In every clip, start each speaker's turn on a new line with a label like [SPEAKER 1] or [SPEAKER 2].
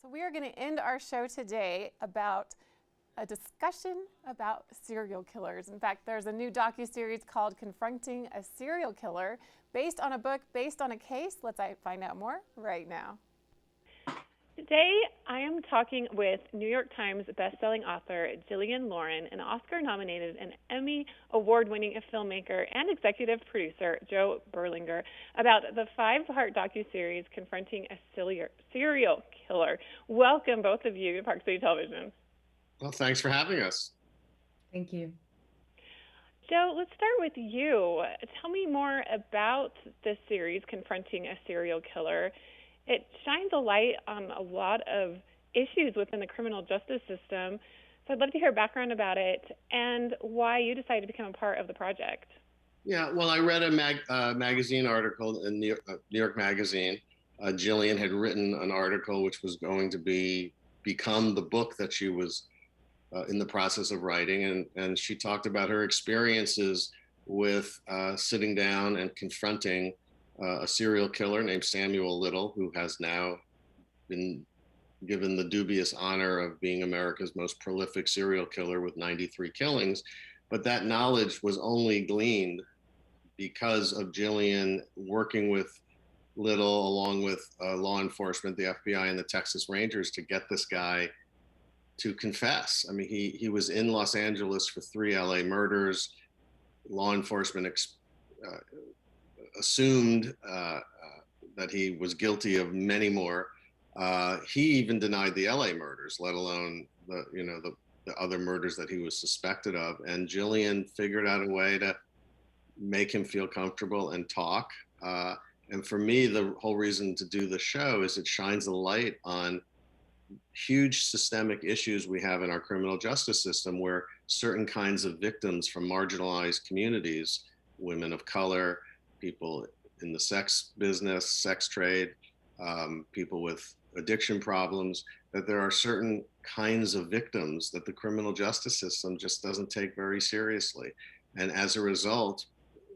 [SPEAKER 1] So we are going to end our show today about a discussion about serial killers. In fact, there's a new docuseries called Confronting a Serial Killer, based on a book, based on a case. Let's find out more right now.
[SPEAKER 2] Today, I am talking with New York Times bestselling author Jillian Lauren and Oscar Nominated and Emmy award-winning filmmaker and executive producer Joe Berlinger about the 5-part docuseries Confronting a Serial Killer. Welcome, both of you, to Park City Television.
[SPEAKER 3] Well, thanks for having us.
[SPEAKER 4] Thank you.
[SPEAKER 2] Joe, let's start with you. Tell me more about this series, Confronting a Serial Killer. It shines a light on a lot of issues within the criminal justice system. So I'd love to hear background about it and why you decided to become a part of the project.
[SPEAKER 3] Yeah, well, I read a magazine article in New York Magazine. Jillian had written an article which was going to become the book that she was in the process of writing. And she talked about her experiences with sitting down and confronting a serial killer named Samuel Little, who has now been given the dubious honor of being America's most prolific serial killer with 93 killings. But that knowledge was only gleaned because of Jillian working with Little, along with law enforcement, the FBI and the Texas Rangers, to get this guy to confess. I mean, he was in Los Angeles for 3 LA murders. Law enforcement assumed that he was guilty of many more. He even denied the LA murders, let alone the other murders that he was suspected of. And Jillian figured out a way to make him feel comfortable and talk. And for me, the whole reason to do the show is it shines a light on huge systemic issues we have in our criminal justice system, where certain kinds of victims from marginalized communities, women of color, people in the sex business, sex trade, people with addiction problems, that there are certain kinds of victims that the criminal justice system just doesn't take very seriously. And as a result,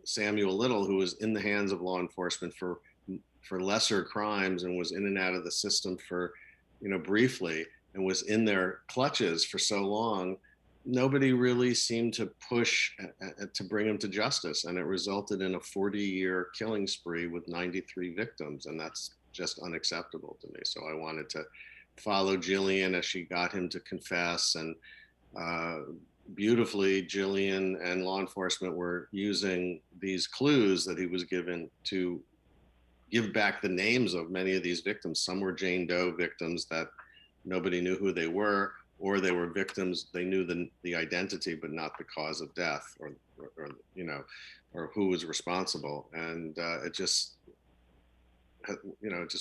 [SPEAKER 3] Samuel Little, who was in the hands of law enforcement for lesser crimes and was in and out of the system for, briefly, and was in their clutches for so long, nobody really seemed to push to bring him to justice. And it resulted in a 40-year killing spree with 93 victims. And that's just unacceptable to me. So I wanted to follow Jillian as she got him to confess. And beautifully, Jillian and law enforcement were using these clues that he was given to give back the names of many of these victims. Some were Jane Doe victims that nobody knew who they were, or they were victims, they knew the identity, but not the cause of death, or who was responsible. And it just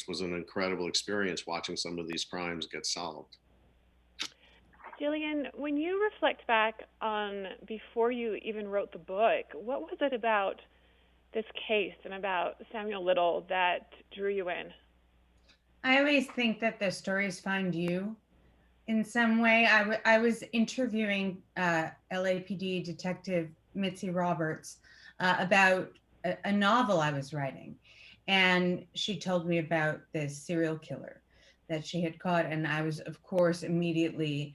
[SPEAKER 3] was an incredible experience watching some of these crimes get solved.
[SPEAKER 2] Jillian, when you reflect back on before you even wrote the book, what was it about this case and about Samuel Little that drew you in?
[SPEAKER 4] I always think that the stories find you in some way. I was interviewing LAPD detective Mitzi Roberts about a novel I was writing. And she told me about this serial killer that she had caught. And I was, of course, immediately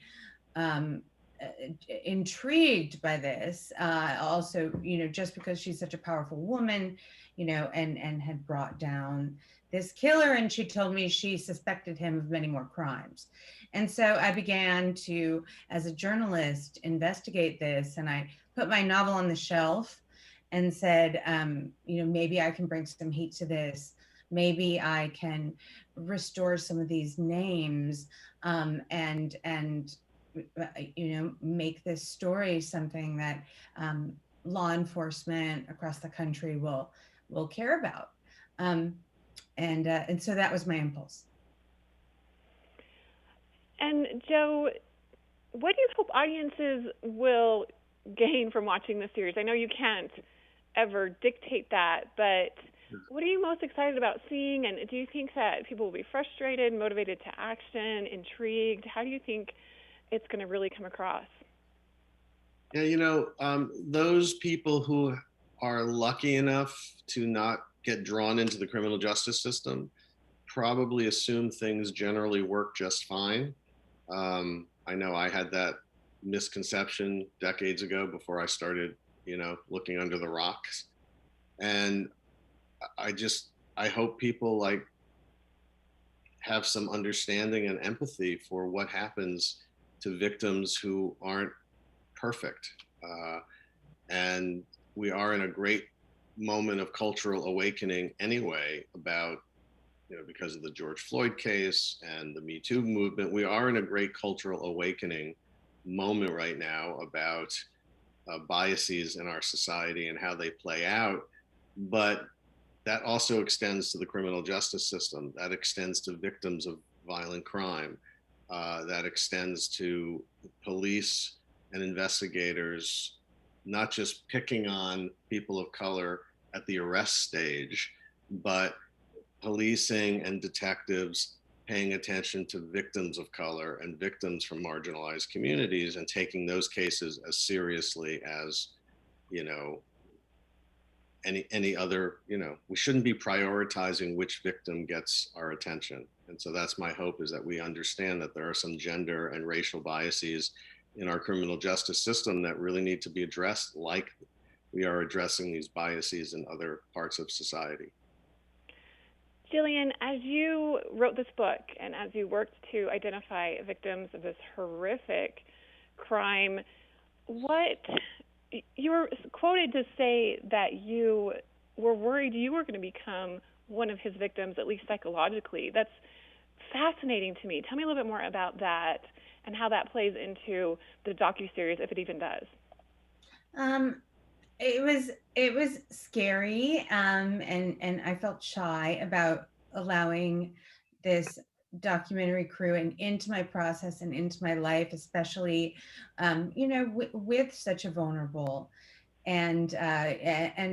[SPEAKER 4] intrigued by this. Also, just because she's such a powerful woman, and had brought down this killer. And she told me she suspected him of many more crimes. And so I began to, as a journalist, investigate this. And I put my novel on the shelf and said, maybe I can bring some heat to this. Maybe I can restore some of these names and make this story something that law enforcement across the country will care about. And so that was my impulse.
[SPEAKER 2] And Joe, what do you hope audiences will gain from watching this series? I know you can't ever dictate that, but what are you most excited about seeing? And do you think that people will be frustrated, motivated to action, intrigued? How do you think it's going to really come across?
[SPEAKER 3] Yeah, those people who are lucky enough to not get drawn into the criminal justice system probably assume things generally work just fine. I know I had that misconception decades ago before I started, looking under the rocks. And I hope people like have some understanding and empathy for what happens to victims who aren't perfect. And we are in a great moment of cultural awakening anyway about, because of the George Floyd case and the Me Too movement. We are in a great cultural awakening moment right now about biases in our society and how they play out. But that also extends to the criminal justice system. That extends to victims of violent crime. That extends to police and investigators, not just picking on people of color at the arrest stage, but policing and detectives paying attention to victims of color and victims from marginalized communities and taking those cases as seriously as, any other, we shouldn't be prioritizing which victim gets our attention. And so that's my hope, is that we understand that there are some gender and racial biases in our criminal justice system that really need to be addressed, like we are addressing these biases in other parts of society.
[SPEAKER 2] Jillian, as you wrote this book and as you worked to identify victims of this horrific crime, you were quoted to say that you were worried you were going to become one of his victims, at least psychologically. That's fascinating to me. Tell me a little bit more about that and how that plays into the docuseries, if it even does.
[SPEAKER 4] It was scary, and I felt shy about allowing this documentary crew and into my process and into my life, especially, with such a vulnerable and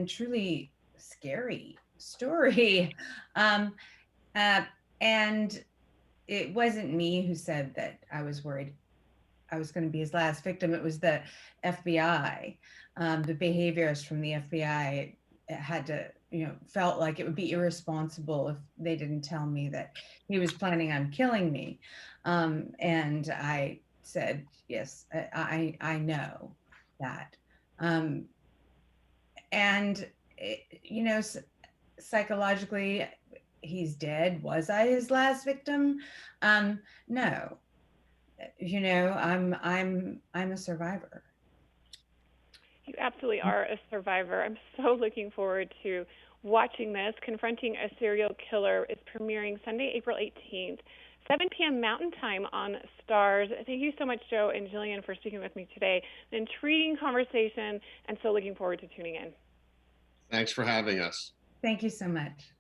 [SPEAKER 4] truly scary story. And it wasn't me who said that I was worried I was going to be his last victim. It was the FBI. The behaviorists from the FBI had to, felt like it would be irresponsible if they didn't tell me that he was planning on killing me. And I said, yes, I know that. And, psychologically, he's dead. Was I his last victim? No. I'm a survivor.
[SPEAKER 2] You absolutely are a survivor. I'm so looking forward to watching this. Confronting a Serial Killer is premiering Sunday, April 18th, 7 p.m. Mountain Time on Stars. Thank you so much, Joe and Jillian, for speaking with me today. An intriguing conversation, and so looking forward to tuning in.
[SPEAKER 3] Thanks for having us.
[SPEAKER 4] Thank you so much.